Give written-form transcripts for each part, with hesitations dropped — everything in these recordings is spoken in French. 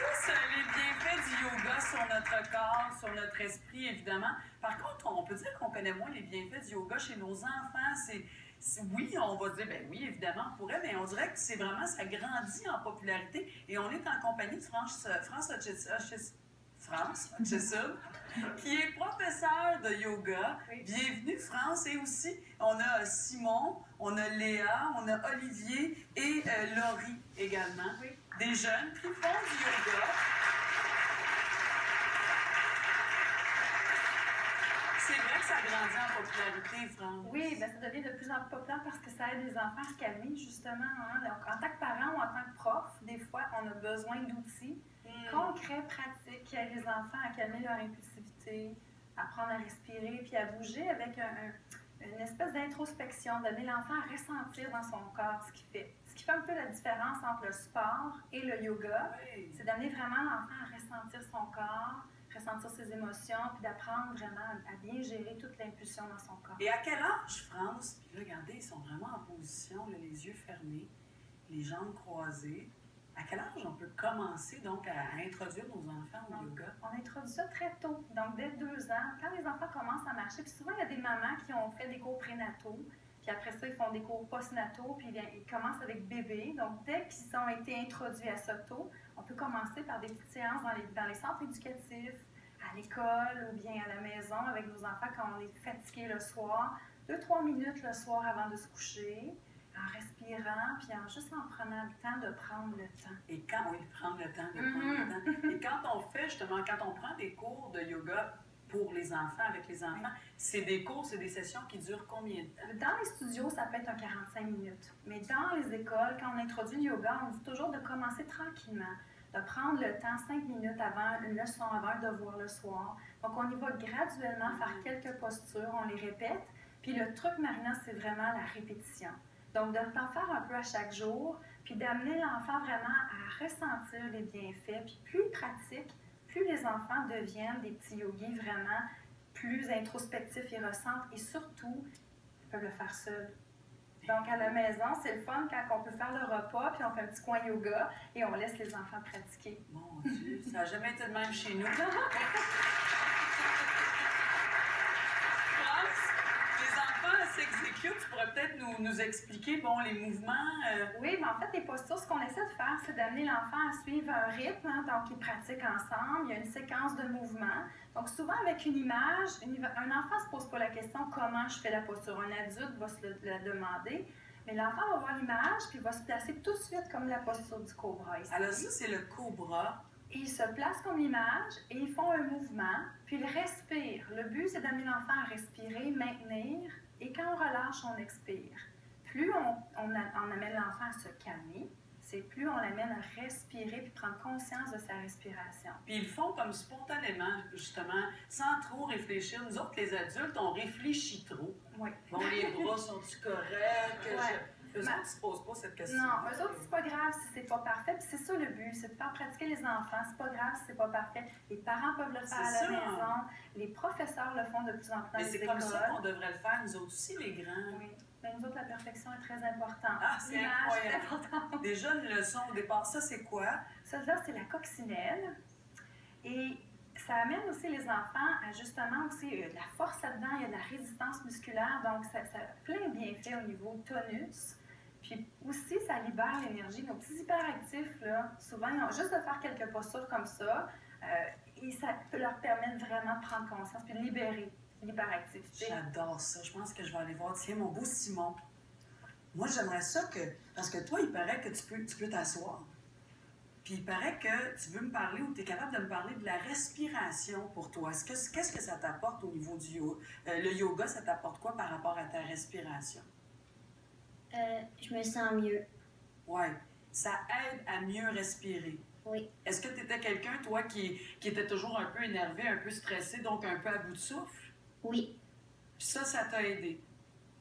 tous les bienfaits du yoga sur notre corps, sur notre esprit, évidemment. Par contre, on peut dire qu'on connaît moins les bienfaits du yoga chez nos enfants. Oui, on va dire, ben oui, évidemment, on pourrait, mais on dirait que c'est vraiment, ça grandit en popularité. Et on est en compagnie de France Hutchison, qui est professeure de yoga. Oui. Bienvenue, France. Et aussi, on a Simon, on a Léa, on a Olivier et Laurie également. Oui. Des jeunes qui font du yoga. C'est vrai que ça grandit en popularité, France. Oui, bien, ça devient de plus en plus populaire parce que ça aide les enfants à se calmer, justement. Hein? Donc, en tant que parent ou en tant que prof, des fois, on a besoin d'outils concrets, pratiques, qui aident les enfants à calmer leur impulsivité, à apprendre à respirer, puis à bouger avec une espèce d'introspection, donner l'enfant à ressentir dans son corps ce qu'il fait. Ce qui fait un peu la différence entre le sport et le yoga, Oui. c'est d'amener vraiment l'enfant à ressentir son corps, ressentir ses émotions, puis d'apprendre vraiment à bien gérer toute l'impulsion dans son corps. Et à quel âge, France? Puis là, regardez, ils sont vraiment en position, là, les yeux fermés, les jambes croisées. À quel âge on peut commencer donc à introduire nos enfants au yoga? On introduit ça très tôt, donc dès 2 ans, quand les enfants commencent à marcher. Puis souvent, il y a des mamans qui ont fait des cours prénataux, puis après ça, ils font des cours postnataux, puis ils commencent avec bébé. Donc, dès qu'ils ont été introduits à ça tôt, on peut commencer par des petites séances dans les centres éducatifs, à l'école ou bien à la maison avec nos enfants quand on est fatigué le soir. 2-3 minutes le soir avant de se coucher, en respirant, puis juste en prenant le temps de prendre le temps. Et quand, oui, prendre le temps de prendre le temps. Et quand on fait, justement, quand on prend des cours de yoga pour les enfants, avec les enfants, c'est des cours, c'est des sessions qui durent combien de temps? Dans les studios, ça peut être un 45 minutes. Mais dans les écoles, quand on introduit le yoga, on dit toujours de commencer tranquillement, de prendre le temps 5 minutes avant une leçon, avant un devoir le soir. Donc, on y va graduellement, faire quelques postures, on les répète. Puis le truc, Marina, c'est vraiment la répétition. Donc, de t'en faire un peu à chaque jour, puis d'amener l'enfant vraiment à ressentir les bienfaits. Puis plus il pratique, plus les enfants deviennent des petits yogis vraiment plus introspectifs, ils ressentent et surtout, ils peuvent le faire seuls. Donc, à la maison, c'est le fun quand on peut faire le repas, puis on fait un petit coin yoga et on laisse les enfants pratiquer. Mon Dieu, ça n'a jamais été de même chez nous. S'exécute, tu pourrais peut-être nous expliquer, bon, les mouvements. Oui, mais en fait, les postures, ce qu'on essaie de faire, c'est d'amener l'enfant à suivre un rythme, hein, donc ils pratiquent ensemble, il y a une séquence de mouvements. Donc souvent avec une image, un enfant ne se pose pas la question comment je fais la posture. Un adulte va se le demander, mais l'enfant va voir l'image puis va se placer tout de suite comme la posture du cobra. Ici. Alors ça, c'est le cobra. Et ils se placent comme l'image et ils font un mouvement, puis ils respirent. Le but, c'est d'amener l'enfant à respirer, maintenir, et quand on relâche, on expire. Plus on amène l'enfant à se calmer, c'est plus on l'amène à respirer puis prendre conscience de sa respiration. Puis ils le font comme spontanément, justement, sans trop réfléchir. Nous autres, les adultes, on réfléchit trop. Oui. Bon, les bras sont-ils corrects? Ouais. Eux autres, ils ne se posent pas cette question. Non, eux autres, c'est pas grave si c'est pas parfait. Puis c'est ça le but, c'est de faire pratiquer les enfants. C'est pas grave si c'est pas parfait. Les parents peuvent le faire à la maison. Les professeurs le font de plus en plus dans les écoles. Mais c'est comme ça qu'on devrait le faire, nous autres aussi, les grands. Oui. Mais nous autres, la perfection est très importante. Ah, c'est incroyable. Importante. Déjà, une leçon au départ, ça, c'est quoi? Ça, là, c'est la coccinelle. Et ça amène aussi les enfants à justement aussi de la force là-dedans, il y a de la résistance musculaire, donc ça a plein de bienfaits au niveau tonus. Puis aussi, ça libère l'énergie. Nos petits hyperactifs, là, souvent, ils ont juste de faire quelques postures comme ça, et ça peut leur permettre vraiment de prendre conscience puis de libérer l'hyperactivité. J'adore ça. Je pense que je vais aller voir. Tiens, mon beau Simon. Moi, j'aimerais ça que... Parce que toi, il paraît que tu peux t'asseoir. Puis il paraît que tu veux me parler ou tu es capable de me parler de la respiration pour toi. Qu'est-ce que ça t'apporte au niveau du yoga? Le yoga, ça t'apporte quoi par rapport à ta respiration? Je me sens mieux. Oui. Ça aide à mieux respirer. Oui. Est-ce que tu étais quelqu'un, toi, qui était toujours un peu énervé, un peu stressé, donc un peu à bout de souffle? Oui. Puis ça t'a aidé?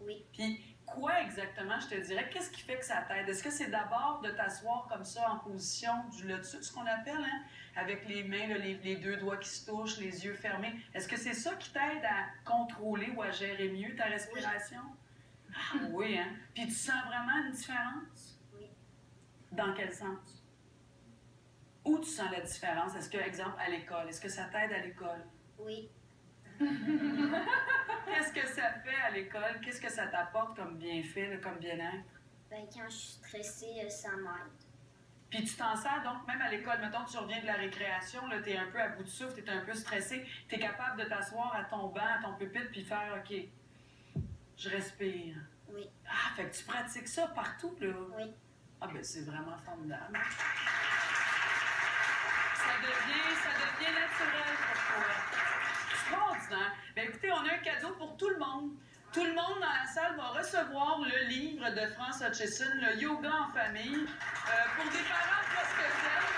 Oui. Puis quoi exactement, je te dirais, qu'est-ce qui fait que ça t'aide? Est-ce que c'est d'abord de t'asseoir comme ça en position du lotus, ce qu'on appelle, hein? Avec les mains, là, les deux doigts qui se touchent, les yeux fermés? Est-ce que c'est ça qui t'aide à contrôler ou à gérer mieux ta respiration? Oui. Ah oui, hein? Puis tu sens vraiment une différence? Oui. Dans quel sens? Où tu sens la différence? Est-ce que, exemple, à l'école, est-ce que ça t'aide à l'école? Oui. Qu'est-ce que ça fait à l'école? Qu'est-ce que ça t'apporte comme bienfait, là, comme bien-être? Ben, quand je suis stressée, ça m'aide. Puis tu t'en sers donc, même à l'école, mettons, tu reviens de la récréation, tu es un peu à bout de souffle, tu es un peu stressé, tu es capable de t'asseoir à ton banc, à ton pupitre, puis faire, OK, je respire. Oui. Ah, fait que tu pratiques ça partout, là? Oui. Ah, ben c'est vraiment formidable. Ça devient naturel pour toi. Extraordinaire. Ben écoutez, on a un cadeau pour tout le monde. Tout le monde dans la salle va recevoir le livre de France Hutchison, le yoga en famille, pour des parents prospecteurs.